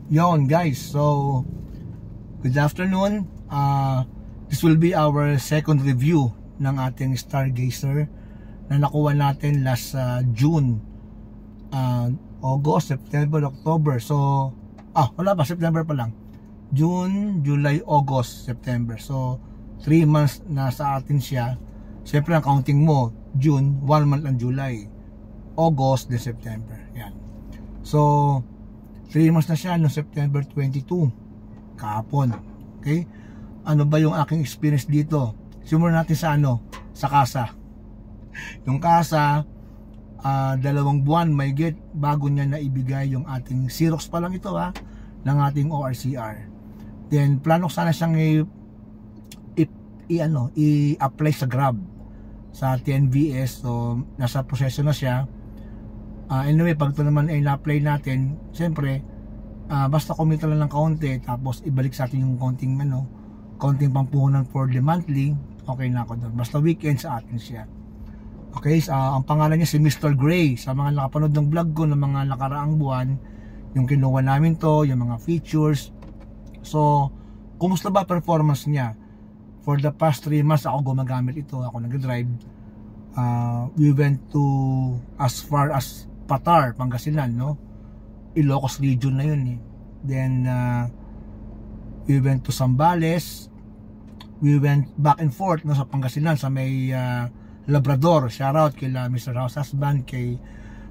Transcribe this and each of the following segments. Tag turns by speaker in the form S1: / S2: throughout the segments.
S1: Yon guys, so good afternoon. This will be our second review ng ating Stargazer na nakuha natin last June, August, September, October. So wala pa, September pa lang. June, July, August, September. So 3 months na sa atin siya. Siyempre ang counting mo, June, 1 month ang July, August, then September. Yan. So 3 months na siya no September 22 kahapon. Okay? Ano ba yung aking experience dito? Simulan natin sa sa kasa. Yung kasa, 2 buwan may get bago niya naibigay yung ating Xerox pa lang ito ng ating ORCR. Then plano sana siyang i-apply sa Grab sa TNVS. So nasa proseso na siya. Anyway, pag ito naman ay na-apply natin, siyempre, basta kumita lang ng kaunti, tapos ibalik sa atin yung konting pampuhunan for the monthly, okay na ako doon. Basta weekend sa atin siya. Okay, ang pangalan niya si Mr. Gray. Sa mga nakapanood ng vlog ko ng mga nakaraang buwan, yung kinuha namin to, yung mga features. So, kumusta ba performance niya? For the past 3 months, ako gumagamit ito, ako nag-drive. We went to as far as Patar, Pangasinan, no? Ilocos region na yun eh. Then we went to Zambales. We went back and forth sa Pangasinan sa may Labrador. Shout out kay Mr. House Husband, kay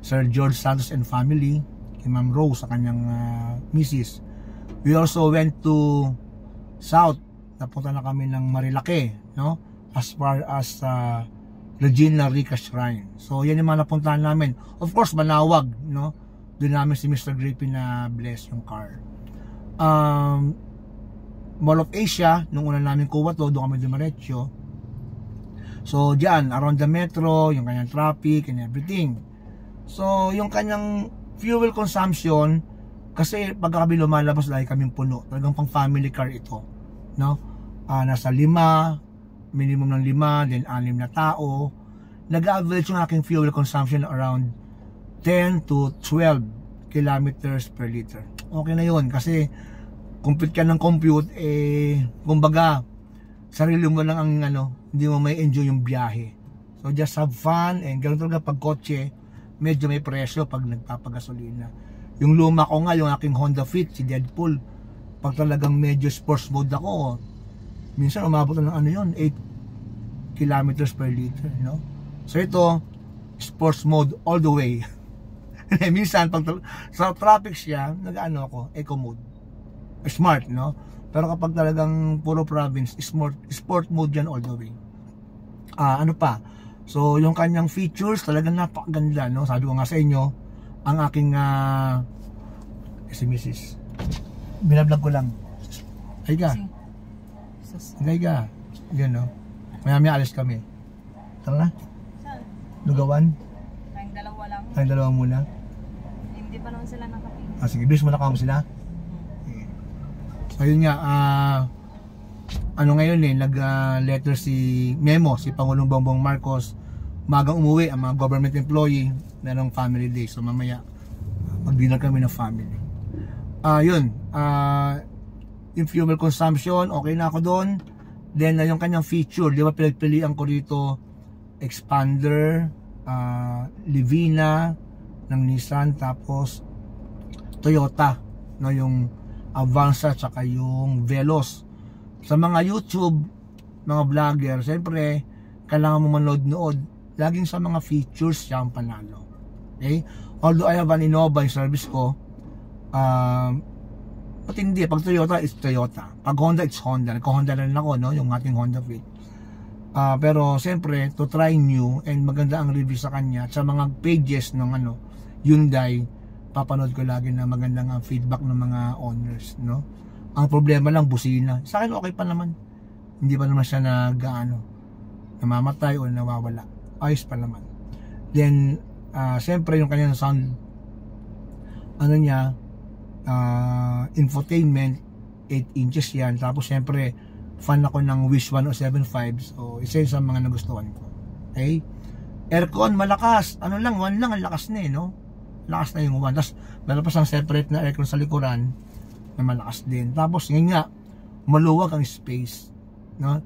S1: Sir George Santos and family, kay Ma'am Rose sa kanyang misis. We also went to South. Napunta na kami ng Marilake, no? As far as Regina Rica Shrine. So yan yung mga napuntahan namin. Of course, Manawag, no? Doon namin si Mr. Grippy na bless yung car. Mall of Asia, nung una namin kuha to, doon kami dumiretso. So dyan, around the metro, yung kanyang traffic and everything. So yung kanyang fuel consumption, kasi pag kami lumalabas, dahil kaming puno. Talagang pang family car ito, no? Nasa 5, minimum ng 5, then 6 na tao. Nag-average yung aking fuel consumption around 10 to 12 kilometers per liter. Okay na yun, kasi compute ka ng compute, kumbaga sarili mo lang ang hindi mo may enjoy yung biyahe. So just have fun, and ganoon talaga pag kotse, medyo may presyo pag nagpapagasolina. Yung luma ko nga, yung aking Honda Fit, si Deadpool, pag talagang medyo sports mode ako, minsan umabot na ng 8 kilometers per liter, no? So ito, sports mode all the way. Minsan pag sa traffic siya, ako, eco mode. Smart, no? Pero kapag talagang puro province, sport mode yan all the way. Ano pa? So yung kanyang features talagang napakaganda, no? Sabi ko nga sa inyo, ang aking si Mrs. Binablog ko lang. Ay ka. Gaya, yan no. Maya alis kami. Tara na. Lugawan.
S2: Tayong dalawa lang.
S1: Tayong dalawa muna.
S2: Hindi pa naman sila nakapin.
S1: Sige, bis mo na kamo sila. So yun nga, ngayon nag-letter si Pangulong Bongbong Marcos, magang umuwi ang mga government employee na ng family day. So mamaya mag-dinner kami ng family. Yung fuel consumption, okay na ako doon. Then yung kanyang feature, di ba pinagpilian ko dito, expander, Livina ng Nissan, tapos Toyota, no, yung Avanza tsaka yung Veloz. Sa mga YouTube, mga vlogger, siyempre kailangan mo manood-nood. Laging sa mga features siya ang panalo. Okay? Although I have an Innova yung service ko, hindi, pag Toyota, it's Toyota. Pag Honda, it's Honda. Nagka-Honda na rin ako, no? Yung ating Honda Fit. Pero, siyempre, to try new, and maganda ang review sa kanya. At sa mga pages ng Hyundai, papanood ko lagi na magandang feedback ng mga owners, no? Ang problema lang, busina. Sa akin, okay pa naman. Hindi pa naman siya namamatay o nawawala. Ayos pa naman. Then, siyempre, yung kanyang sound, infotainment, 8 inches yan. Tapos syempre fan ako ng Wish 1075, so isa sa mga nagustuhan ko. Okay, aircon malakas, ano lang, 1 lang ang lakas na no, lakas na yung 1. Tapos meron pa siyang separate na aircon sa likuran na malakas din. Tapos ngayon nga, maluwag ang space, no?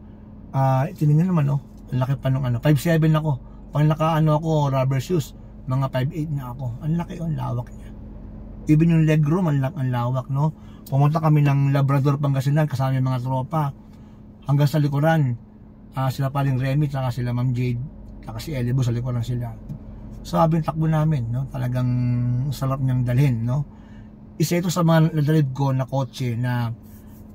S1: Tinignan naman, no? Ang laki pa nung 5'7" ako. Pag naka ako, rubber shoes, mga 5'8" na ako. Ang laki, ang lawak niya. Even yung leg room, ang lawak, no? Pumunta kami ng Labrador, Pangasinan, kasama yung mga tropa. Hanggang sa likuran, sila paling Remy, saka sila Ma'am Jade, saka si Elibo, sa likuran sila. So, sabi yung takbo namin, no? Talagang sarap niyang dalhin, no? Isa ito sa mga nadrive ko na kotse na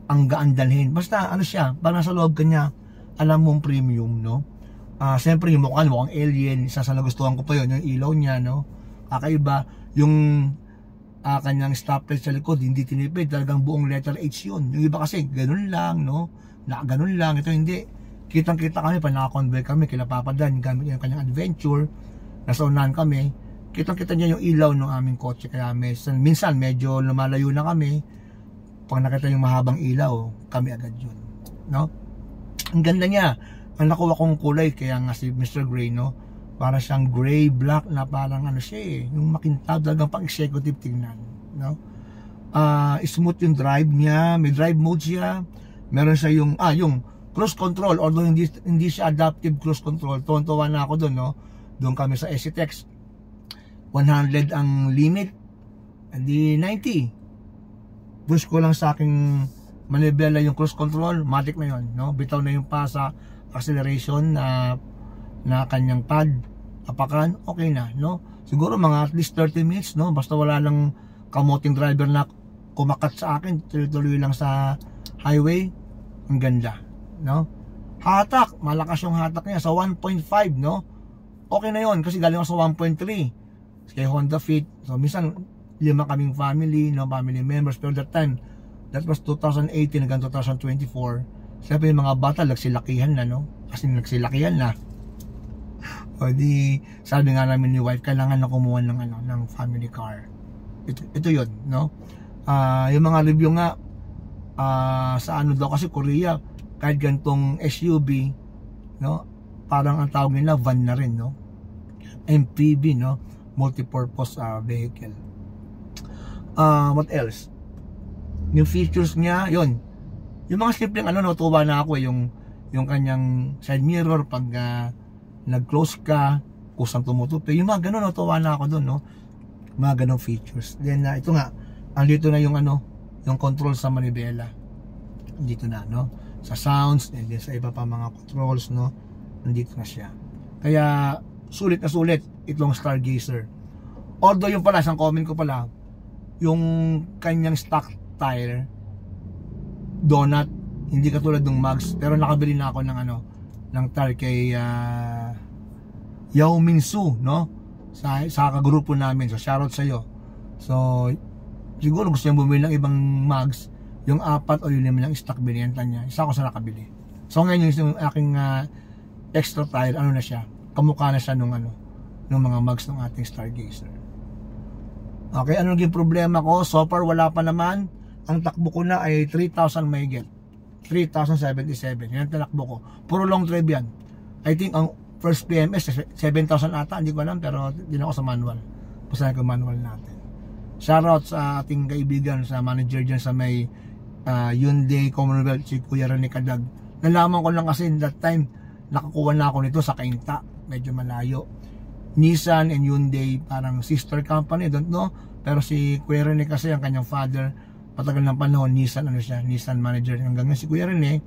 S1: ang gaan dalhin. Basta, siya, pag nasa loob ka niya, alam mong premium, no? Siyempre yung mukhang alien, isa sa nagustuhan ko pa yun, yung ilaw niya, no? Kakaiba, yung kanyang stoplight sa likod, hindi tinipid, talagang buong letter H yun. Yung iba kasi, ganun lang, no? Ganun lang, ito hindi. Kitang-kita kami, pa naka-convoy kami, kila Papa Dan, gamit yung kanyang adventure, nasa unahan kami, kitang-kita niya yung ilaw ng aming kotse, kaya minsan medyo lumalayo na kami, pag nakita yung mahabang ilaw, kami agad yun, no? Ang ganda niya. Ang nakuha kong kulay, kaya nga si Mr. Gray, no? Para siyang gray, black, na parang siya yung makintab, talagang pang-executive tingnan, no? Smooth yung drive niya, may drive mode siya, meron siya yung cruise control, although hindi siya adaptive cruise control. Tuwan-tuwa na ako doon, no? Doon kami sa SCTEX, 100 ang limit, hindi 90. Push ko lang sa aking manibela yung cruise control, matic na yun, no? Bitaw na yung pasa, acceleration na kanyang pad, apakan, okay na, no? Siguro mga at least 30 minutes, no? Basta wala lang kamoting driver na kumakat sa akin, tuloy-tuloy lang sa highway, ang ganda, no? Hatak, malakas yung hatak niya sa 1.5, no? Okay na yon kasi galing ako sa 1.3 kay Honda Fit. So minsan 5 kaming family, no, family members, pero that was 2018 hanggang 2024. Siyempre yung mga bata nagsilakihan na, no? Kasi nagsilakihan na. O di, sabi nga namin ni wife, kailangan na kumuha ng family car. Ito yun, no? Yung mga review nga, sa daw kasi Korea, kahit gantong SUV, no? Parang ang tawag nila, van na rin, no? MPV, no? Multipurpose vehicle. What else? Yung features niya, yun. Yung mga simpleng natuwa na ako, yung kanyang side mirror pag nag-close ka, kusang tumutupi, yung mga ganun, natuwa na ako dun, no? Mga ganung features. Then ito nga, andito na yung yung control sa manibela. Andito na, no? Sa sounds, and then sa iba pa mga controls, no? Nandito na siya. Kaya sulit na sulit itong Stargazer. Although yung pala, isang comment ko pala, yung kanyang stock tire donut, hindi katulad ng Mags, pero nakabili na ako ng ng tire kay Yao Minsu, no? Sa kagrupo namin, so shoutout sa iyo. So siguro gusto niya bumili ng ibang Mags, yung 4 o yung 5 ng stock binenta niya. Isa ako sa nakabili. So ngayon yung aking extra tire, na siya? Kamukha na siya nung mga Mags ng ating Stargazer. Okay, ano naging problema ko? So far wala pa naman. Ang takbo ko na ay 3,000 mahigit. 3,077. Yan ang takbo ko. Puro long drive yan. I think ang first PMS 7,000 ata, hindi ko alam, pero din ako sa manual. Pasahin ko manual natin. Shoutout sa ating kaibigan, sa manager dyan sa may Hyundai Commonwealth, si Kuya Rene Kadag. Nalaman ko lang kasi that time nakakuha na ako nito sa Cainta, medyo malayo. Nissan and Hyundai, parang sister company, don't know. Pero si Kuya Rene kasi, ang kanyang father, patagal ng panahon, Nissan Nissan manager. Hanggang ngayon si Kuya Rene,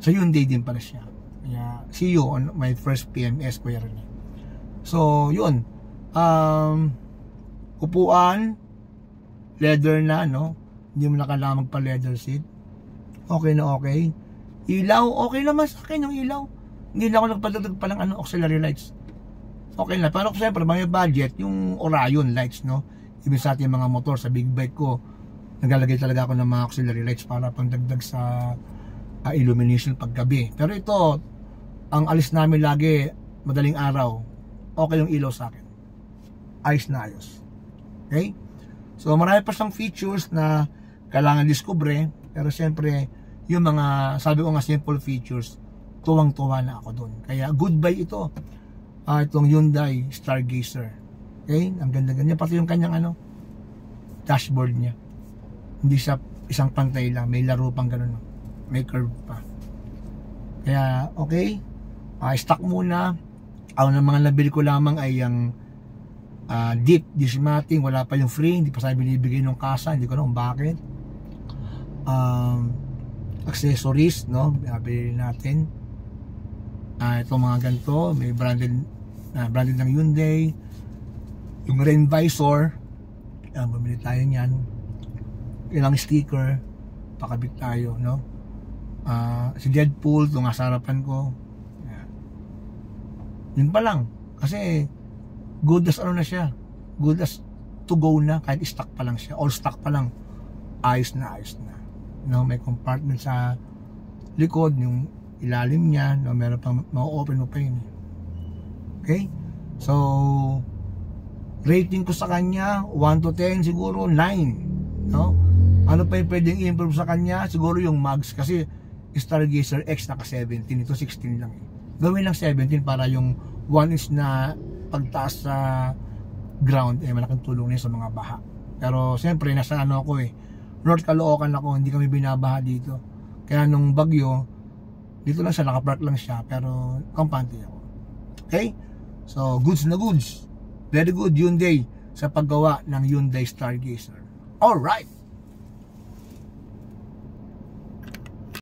S1: sa Hyundai din pala siya. Kaya, see you on my first PMS, Kuya Rene. So, yun. Upuan, leather na, no? Hindi mo na kailangan magpa-leather seat. Okay na okay. Ilaw, okay naman sa akin yung ilaw. Hindi na ako nagpadagdag pa ng auxiliary lights. Okay na. Pero siyempre, may budget, yung Orion lights, no? Ibig sa ating mga motor, sa big bike ko, naglalagay talaga ako ng mga auxiliary lights para pangdagdag sa illumination paggabi. Pero ito, ang alis namin lagi, madaling araw, okay yung ilaw sa akin. Ayos na ayos. Okay? So marami pa siyang features na kailangan diskubre, pero siyempre yung mga, sabi ko nga, simple features, tuwang-tuwa na ako doon. Kaya goodbye ito, itong Hyundai Stargazer. Okay? Ang ganda-ganda, pati yung kanyang dashboard niya. Hindi siya isang pantay lang, may laro pang ganun, may curve pa. Kaya okay, stock muna. Ang mga nabili ko lamang ay yung deep dismatting, wala pa yung free, hindi pa sa binibigay ng kasa, hindi ko alam bakit. Accessories, no, binabili natin. Itong mga ganito, may branded ng Hyundai, yung rain visor, bumili tayo niyan, ilang sticker, pakabit tayo, no. Si Deadpool, itong nasa harapan ko, yun pa lang, kasi good as ano na siya, good as to go na, kahit stock pa lang siya, all stock pa lang, ayos na, no, may compartment sa likod, yung ilalim niya, no, meron pang ma-open mo pa yun. Okay, so rating ko sa kanya 1 to 10 siguro 9, no. Ano pa yung pwedeng i-improve sa kanya? Siguro yung mags, kasi Stargazer X naka 17, ito 16 lang gawin lang 17 para yung 1 inch na pagtaas sa ground malaking tulong niya sa mga baha. Pero siyempre nasa ano ako North Caloocan ako, hindi kami binabaha dito, kaya nung bagyo dito lang siya, nakapark lang siya, pero kampante ako. Okay, so goods na goods, very good Hyundai sa paggawa ng Hyundai Stargazer. Alright,